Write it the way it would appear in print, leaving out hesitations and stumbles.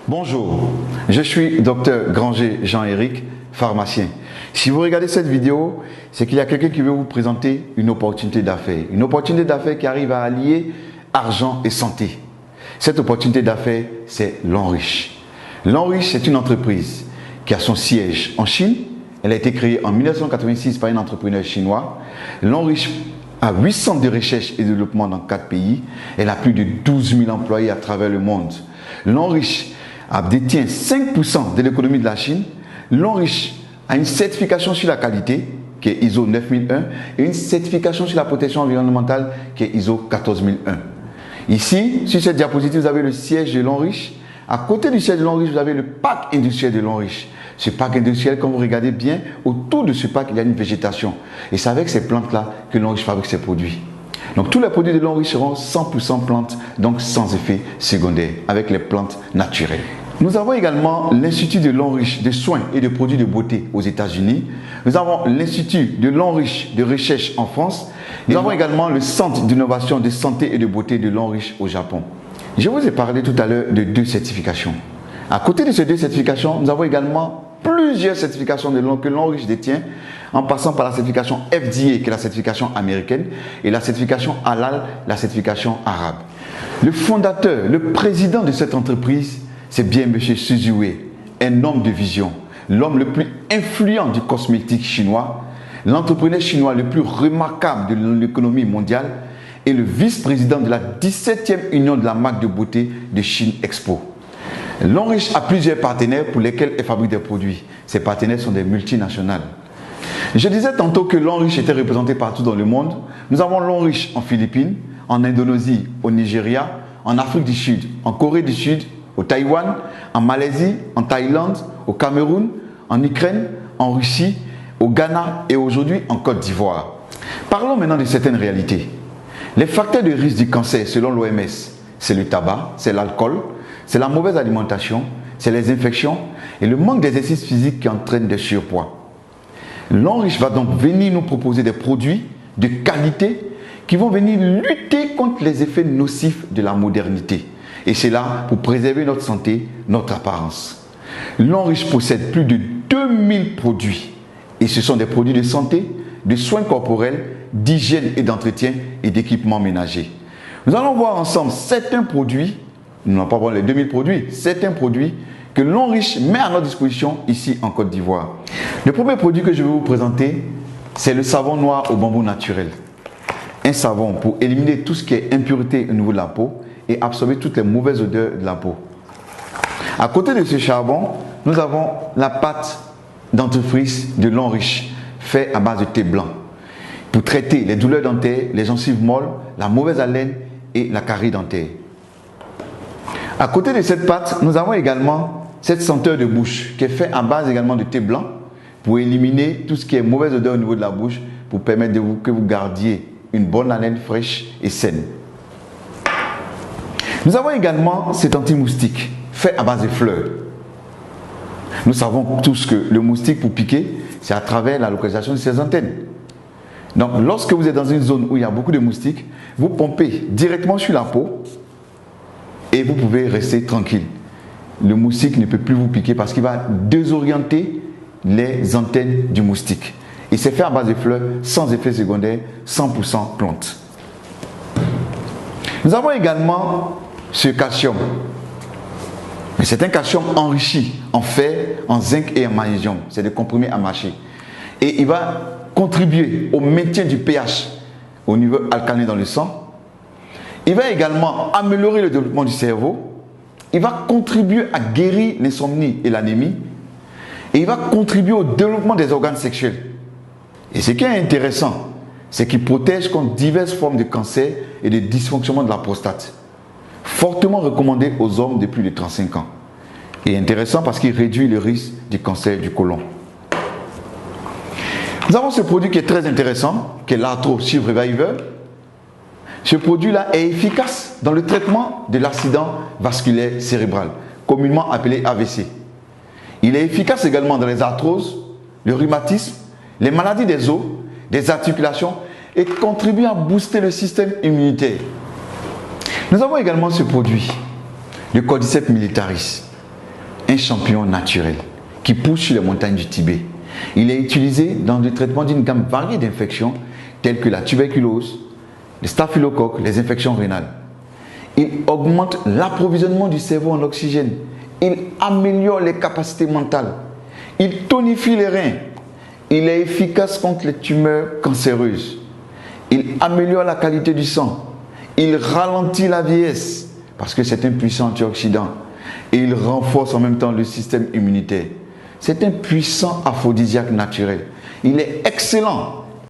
Bonjour, je suis Dr Granger Jean-Éric, pharmacien. Si vous regardez cette vidéo, c'est qu'il y a quelqu'un qui veut vous présenter une opportunité d'affaires. Une opportunité d'affaires qui arrive à allier argent et santé. Cette opportunité d'affaires, c'est L'Enriche. L'Enriche, c'est une entreprise qui a son siège en Chine. Elle a été créée en 1986 par un entrepreneur chinois. L'Enriche a 8 centres de recherche et de développement dans 4 pays. Elle a plus de 12 000 employés à travers le monde. L'Enriche détient 5% de l'économie de la Chine. L'Enriche a une certification sur la qualité qui est ISO 9001 et une certification sur la protection environnementale qui est ISO 14001. Ici, sur cette diapositive, vous avez le siège de L'Enriche. À côté du siège de L'Enriche, vous avez le parc industriel de L'Enriche. Ce parc industriel, quand vous regardez bien, autour de ce parc, il y a une végétation. Et c'est avec ces plantes-là que L'Enriche fabrique ses produits. Donc tous les produits de L'Enriche seront 100% plantes, donc sans effet secondaire, avec les plantes naturelles. Nous avons également l'Institut de L'Enriche de soins et de produits de beauté aux États-Unis. Nous avons l'Institut de L'Enriche de recherche en France. Nous avons également le Centre d'innovation de santé et de beauté de L'Enriche au Japon. Je vous ai parlé tout à l'heure de 2 certifications. À côté de ces 2 certifications, nous avons également plusieurs certifications que L'Enriche détient, en passant par la certification FDA, qui est la certification américaine, et la certification Halal, la certification arabe. Le fondateur, le président de cette entreprise, c'est bien M. Su Ziwei, un homme de vision, l'homme le plus influent du cosmétique chinois, l'entrepreneur chinois le plus remarquable de l'économie mondiale et le vice-président de la 17e union de la marque de beauté de Chine Expo. L'Enriche a plusieurs partenaires pour lesquels elle fabrique des produits. Ces partenaires sont des multinationales. Je disais tantôt que L'Enriche était représenté partout dans le monde. Nous avons L'Enriche en Philippines, en Indonésie, au Nigeria, en Afrique du Sud, en Corée du Sud, au Taïwan, en Malaisie, en Thaïlande, au Cameroun, en Ukraine, en Russie, au Ghana et aujourd'hui en Côte d'Ivoire. Parlons maintenant de certaines réalités. Les facteurs de risque du cancer selon l'OMS, c'est le tabac, c'est l'alcool, c'est la mauvaise alimentation, c'est les infections et le manque d'exercice physique qui entraîne des surpoids. L'Enriche va donc venir nous proposer des produits de qualité qui vont venir lutter contre les effets nocifs de la modernité. Et c'est là pour préserver notre santé, notre apparence. L'Enriche possède plus de 2000 produits. Et ce sont des produits de santé, de soins corporels, d'hygiène et d'entretien et d'équipements ménagers. Nous allons voir ensemble certains produits, nous n'allons pas voir les 2000 produits, certains produits que L'Enriche met à notre disposition ici en Côte d'Ivoire. Le premier produit que je vais vous présenter, c'est le savon noir au bambou naturel. Un savon pour éliminer tout ce qui est impureté au niveau de la peau et absorber toutes les mauvaises odeurs de la peau. À côté de ce charbon, nous avons la pâte dentifrice de L'Enriche, faite à base de thé blanc, pour traiter les douleurs dentaires, les gencives molles, la mauvaise haleine et la carie dentaire. À côté de cette pâte, nous avons également cette senteur de bouche qui est faite à base également de thé blanc pour éliminer tout ce qui est mauvaise odeur au niveau de la bouche, pour permettre que vous gardiez une bonne haleine fraîche et saine. Nous avons également cet anti-moustique fait à base de fleurs. Nous savons tous que le moustique pour piquer, c'est à travers la localisation de ses antennes. Donc lorsque vous êtes dans une zone où il y a beaucoup de moustiques, vous pompez directement sur la peau et vous pouvez rester tranquille. Le moustique ne peut plus vous piquer parce qu'il va désorienter les antennes du moustique. Et c'est fait à base de fleurs, sans effet secondaire, 100% plante. Nous avons également ce calcium. C'est un calcium enrichi en fer, en zinc et en magnésium. C'est des comprimés à mâcher. Et il va contribuer au maintien du pH au niveau alcalin dans le sang. Il va également améliorer le développement du cerveau. Il va contribuer à guérir l'insomnie et l'anémie. Et il va contribuer au développement des organes sexuels. Et ce qui est intéressant, c'est qu'il protège contre diverses formes de cancer et de dysfonctionnement de la prostate. Fortement recommandé aux hommes de plus de 35 ans. Et intéressant parce qu'il réduit le risque du cancer du côlon. Nous avons ce produit qui est très intéressant, qui est l'Arthro Shield Reviver. Ce produit-là est efficace dans le traitement de l'accident vasculaire cérébral, communément appelé AVC. Il est efficace également dans les arthroses, le rhumatisme, les maladies des os, des articulations et contribue à booster le système immunitaire. Nous avons également ce produit, le Cordyceps militaris. un champignon naturel qui pousse sur les montagnes du Tibet. Il est utilisé dans le traitement d'une gamme variée d'infections telles que la tuberculose, le staphylocoque, les infections rénales. Il augmente l'approvisionnement du cerveau en oxygène. Il améliore les capacités mentales. Il tonifie les reins. Il est efficace contre les tumeurs cancéreuses. Il améliore la qualité du sang. Il ralentit la vieillesse parce que c'est un puissant antioxydant. Et il renforce en même temps le système immunitaire. C'est un puissant aphrodisiaque naturel. Il est excellent